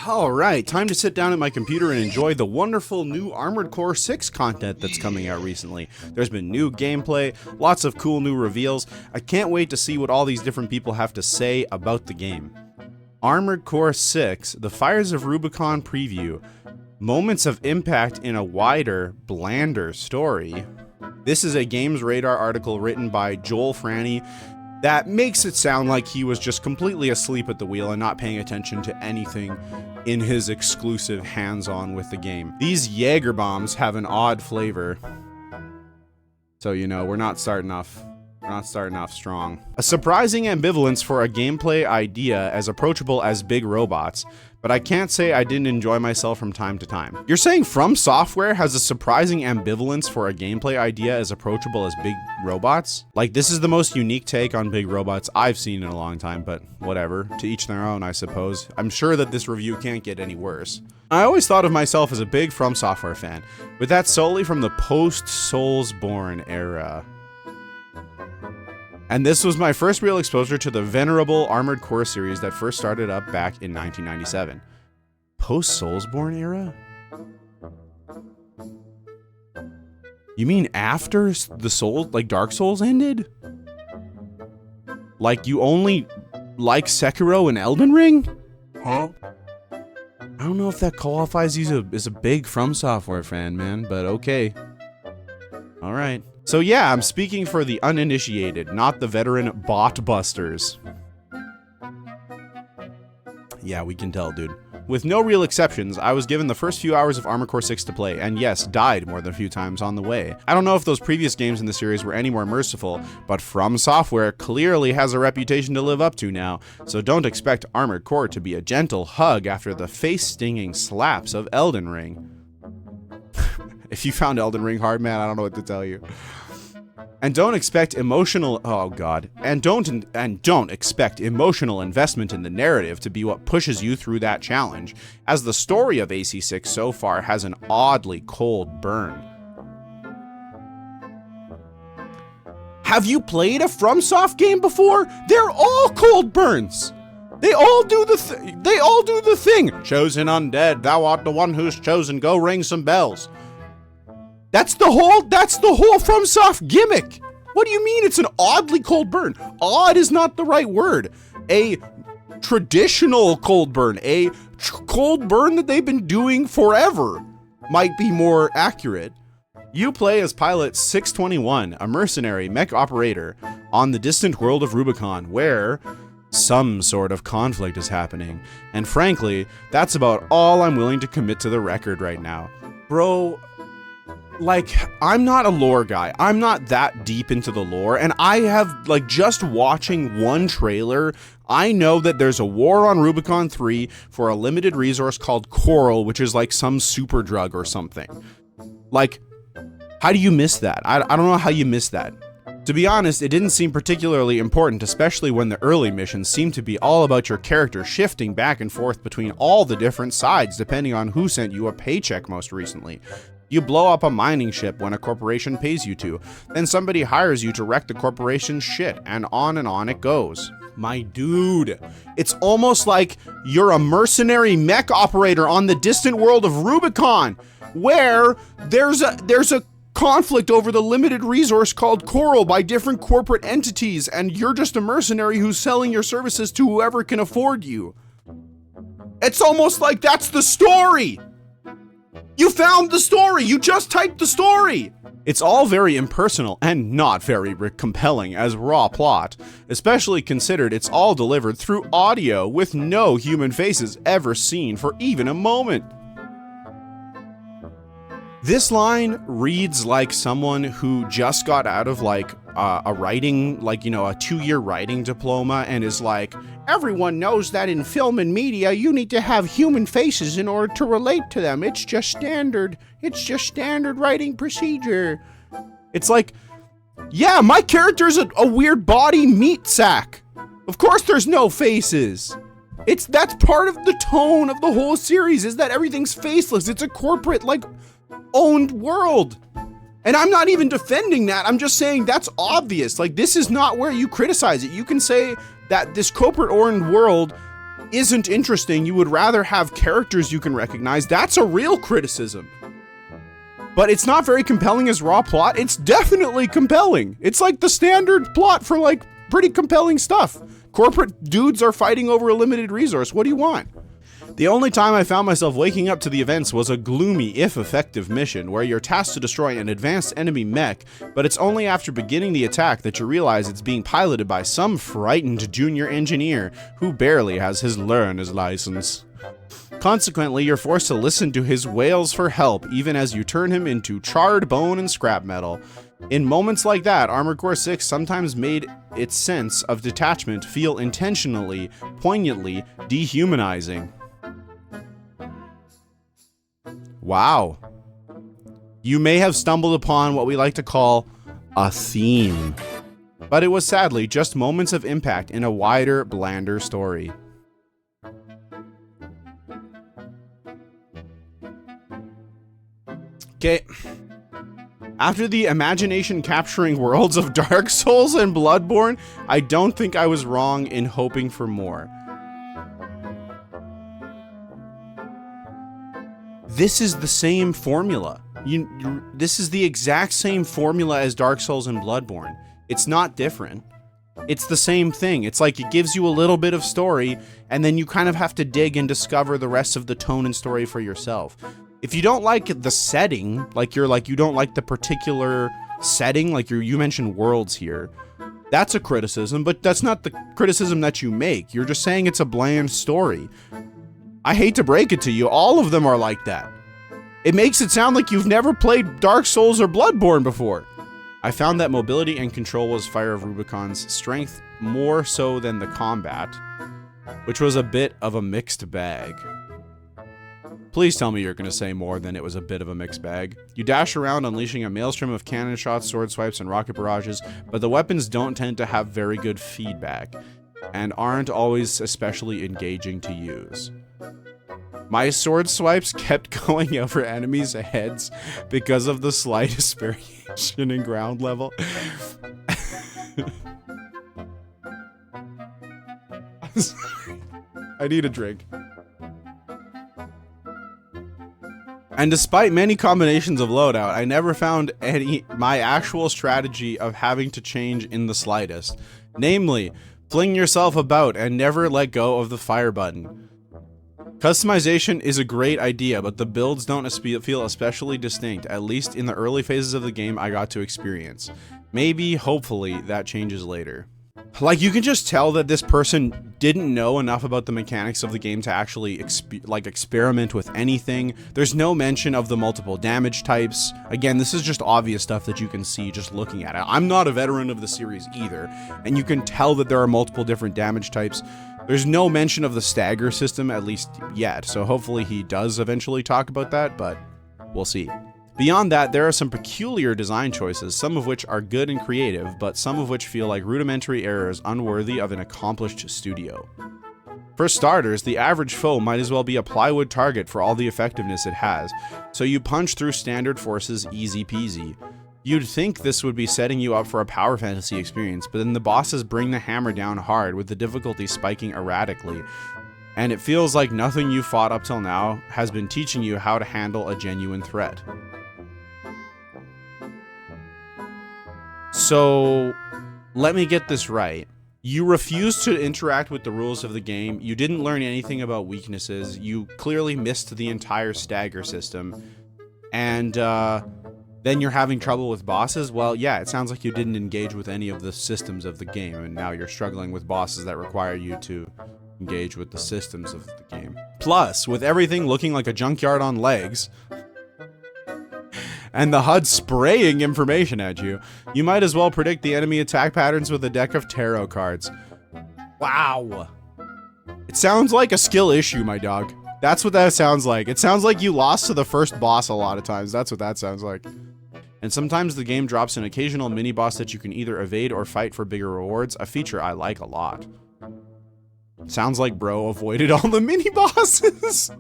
Alright, time to sit down at my computer and enjoy the wonderful new Armored Core 6 content that's coming out recently. There's been new gameplay, lots of cool new reveals. I can't wait to see what all these different people have to say about the game. Armored Core 6, The Fires of Rubicon preview. Moments of impact in a wider, blander story. This is a Games Radar article written by Joel Franny that makes it sound like he was just completely asleep at the wheel and not paying attention to anything in his exclusive hands-on with the game. These Jaeger bombs have an odd flavor. So, you know, we're not starting off strong. A surprising ambivalence for a gameplay idea as approachable as big robots, but I can't say I didn't enjoy myself from time to time. You're saying From Software has a surprising ambivalence for a gameplay idea as approachable as big robots? Like, this is the most unique take on big robots I've seen in a long time, but whatever. To each their own, I suppose. I'm sure that this review can't get any worse. I always thought of myself as a big From Software fan, but that's solely from the post-Soulsborne era. And this was my first real exposure to the venerable Armored Core series that first started up back in 1997. Post-Soulsborne era? You mean after the Souls, like Dark Souls ended? Like you only like Sekiro and Elden Ring? Huh? I don't know if that qualifies you as a big From Software fan, man, but okay. Alright. So yeah, I'm speaking for the uninitiated, not the veteran bot busters. Yeah, we can tell, dude. With no real exceptions, I was given the first few hours of Armored Core 6 to play, and yes, died more than a few times on the way. I don't know if those previous games in the series were any more merciful, but From Software clearly has a reputation to live up to now, so don't expect Armored Core to be a gentle hug after the face-stinging slaps of Elden Ring. If you found Elden Ring hard, man, I don't know what to tell you. And don't expect emotional, oh god, and don't expect emotional investment in the narrative to be what pushes you through that challenge, as the story of AC6 so far has an oddly cold burn. Have you played a FromSoft game before? They're all cold burns. They all do the thing. Chosen undead, thou art the one who's chosen. Go ring some bells. That's the whole FromSoft gimmick. What do you mean it's an oddly cold burn? Odd is not the right word. A traditional cold burn, a cold burn that they've been doing forever might be more accurate. You play as Pilot 621, a mercenary mech operator on the distant world of Rubicon, where some sort of conflict is happening. And frankly, that's about all I'm willing to commit to the record right now. Bro, like, I'm not a lore guy. I'm not that deep into the lore, and I have, like, just watching one trailer, I know that there's a war on Rubicon 3 for a limited resource called Coral, which is like some super drug or something. Like, how do you miss that? I don't know how you miss that. To be honest, it didn't seem particularly important, especially when the early missions seemed to be all about your character shifting back and forth between all the different sides depending on who sent you a paycheck most recently. You blow up a mining ship when a corporation pays you to, then somebody hires you to wreck the corporation's shit, and on it goes. My dude, it's almost like you're a mercenary mech operator on the distant world of Rubicon, where there's a conflict over the limited resource called Coral by different corporate entities, and you're just a mercenary who's selling your services to whoever can afford you. It's almost like that's the story! You found the story! You just typed the story! It's all very impersonal and not very compelling as raw plot, especially considered it's all delivered through audio with no human faces ever seen for even a moment. This line reads like someone who just got out of like a writing, like, you know, a 2-year writing diploma and is like, everyone knows that in film and media you need to have human faces in order to relate to them. It's just standard writing procedure. It's like, yeah, my character's a weird body meat sack. Of course there's no faces. That's part of the tone of the whole series, is that everything's faceless. It's a corporate, like, owned world. And I'm not even defending that. I'm just saying that's obvious. Like, this is not where you criticize it. You can say that this corporate owned world isn't interesting. You would rather have characters you can recognize. That's a real criticism. But it's not very compelling as raw plot. It's definitely compelling. It's like the standard plot for like pretty compelling stuff. Corporate dudes are fighting over a limited resource. What do you want? The only time I found myself waking up to the events was a gloomy, if effective, mission where you're tasked to destroy an advanced enemy mech, but it's only after beginning the attack that you realize it's being piloted by some frightened junior engineer who barely has his learner's license. Consequently, you're forced to listen to his wails for help even as you turn him into charred bone and scrap metal. In moments like that, Armored Core 6 sometimes made its sense of detachment feel intentionally, poignantly dehumanizing. Wow. You may have stumbled upon what we like to call a theme, but it was sadly just moments of impact in a wider, blander story. Okay. After the imagination-capturing worlds of Dark Souls and Bloodborne, I don't think I was wrong in hoping for more. This is the same formula. This is the exact same formula as Dark Souls and Bloodborne. It's not different. It's the same thing. It's like it gives you a little bit of story, and then you kind of have to dig and discover the rest of the tone and story for yourself. If you don't like the setting, you don't like the particular setting, like you mentioned worlds here, that's a criticism, but that's not the criticism that you make. You're just saying it's a bland story. I hate to break it to you, all of them are like that. It makes it sound like you've never played Dark Souls or Bloodborne before. I found that mobility and control was Fire of Rubicon's strength more so than the combat, which was a bit of a mixed bag. Please tell me you're going to say more than it was a bit of a mixed bag. You dash around unleashing a maelstrom of cannon shots, sword swipes, and rocket barrages, but the weapons don't tend to have very good feedback, and aren't always especially engaging to use. My sword swipes kept going over enemies' heads because of the slightest variation in ground level. I'm sorry. I need a drink. And despite many combinations of loadout, I never found my actual strategy of having to change in the slightest. Namely, fling yourself about and never let go of the fire button. Customization is a great idea, but the builds don't feel especially distinct, at least in the early phases of the game I got to experience. Maybe, hopefully, that changes later. Like, you can just tell that this person didn't know enough about the mechanics of the game to actually experiment with anything. There's no mention of the multiple damage types. Again, this is just obvious stuff that you can see just looking at it. I'm not a veteran of the series either, and you can tell that there are multiple different damage types. There's no mention of the stagger system, at least yet, so hopefully he does eventually talk about that, but we'll see. Beyond that, there are some peculiar design choices, some of which are good and creative, but some of which feel like rudimentary errors unworthy of an accomplished studio. For starters, the average foe might as well be a plywood target for all the effectiveness it has, so you punch through standard forces easy peasy. You'd think this would be setting you up for a power fantasy experience, but then the bosses bring the hammer down hard with the difficulty spiking erratically, and it feels like nothing you fought up till now has been teaching you how to handle a genuine threat. So, let me get this right. You refused to interact with the rules of the game, you didn't learn anything about weaknesses, you clearly missed the entire stagger system, and then you're having trouble with bosses? Well, yeah, it sounds like you didn't engage with any of the systems of the game, and now you're struggling with bosses that require you to engage with the systems of the game. Plus, with everything looking like a junkyard on legs, and the HUD spraying information at you, you might as well predict the enemy attack patterns with a deck of tarot cards. Wow. It sounds like a skill issue, my dog. That's what that sounds like. It sounds like you lost to the first boss a lot of times. That's what that sounds like. And sometimes the game drops an occasional mini-boss that you can either evade or fight for bigger rewards, a feature I like a lot. Sounds like bro avoided all the mini-bosses.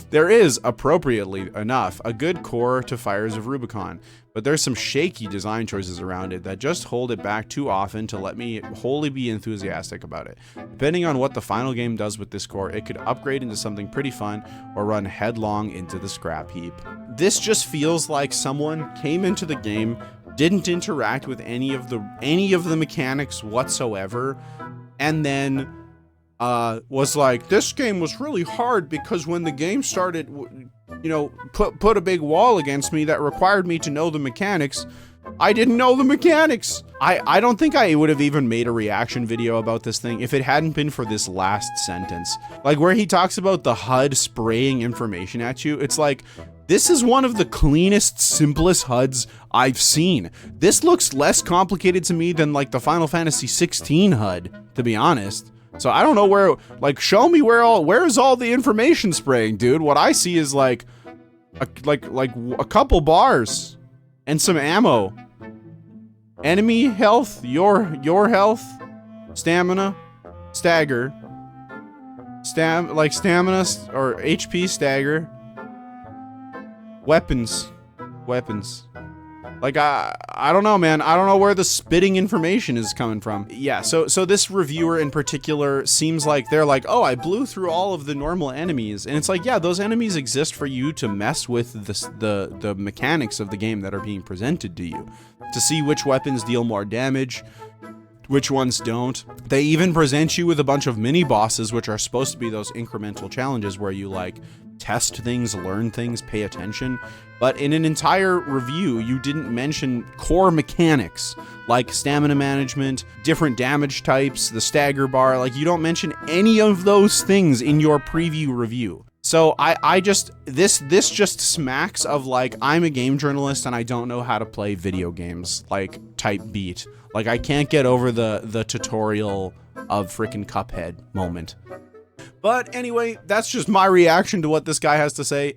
There is, appropriately enough, a good core to Fires of Rubicon, but there's some shaky design choices around it that just hold it back too often to let me wholly be enthusiastic about it. Depending on what the final game does with this core, it could upgrade into something pretty fun or run headlong into the scrap heap. This just feels like someone came into the game, didn't interact with any of the mechanics whatsoever, and then was like, this game was really hard because when the game started, you know, put a big wall against me that required me to know the mechanics. I didn't know the mechanics. I don't think I would have even made a reaction video about this thing if it hadn't been for this last sentence. Like where he talks about the HUD spraying information at you. It's like, this is one of the cleanest, simplest HUDs I've seen. This looks less complicated to me than like the Final Fantasy 16 HUD, to be honest. So I don't know where, like, show me where's all the information spraying, dude. What I see is like a couple bars and some ammo. Enemy health, your health, stamina, stagger, stamina or HP stagger, weapons. Like, I don't know, man. I don't know where the spitting information is coming from. Yeah, so this reviewer in particular seems like they're like, oh, I blew through all of the normal enemies. And it's like, yeah, those enemies exist for you to mess with the mechanics of the game that are being presented to you. To see which weapons deal more damage, which ones don't. They even present you with a bunch of mini bosses, which are supposed to be those incremental challenges where you like test things, learn things, pay attention. But in an entire review, you didn't mention core mechanics like stamina management, different damage types, the stagger bar. Like, you don't mention any of those things in your preview review. So I just, this just smacks of like, I'm a game journalist and I don't know how to play video games, like type beat. Like, I can't get over the tutorial of frickin' Cuphead moment. But anyway, that's just my reaction to what this guy has to say.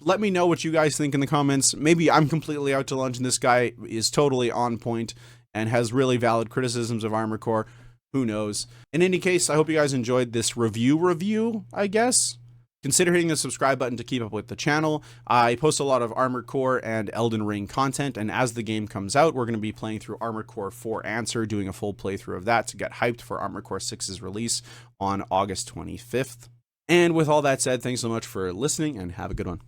Let me know what you guys think in the comments. Maybe I'm completely out to lunch and this guy is totally on point and has really valid criticisms of Armored Core. Who knows? In any case, I hope you guys enjoyed this review, I guess. Consider hitting the subscribe button to keep up with the channel. I post a lot of Armored Core and Elden Ring content, and as the game comes out, we're going to be playing through Armored Core 4 Answer, doing a full playthrough of that to get hyped for Armored Core 6's release on August 25th. And with all that said, thanks so much for listening, and have a good one.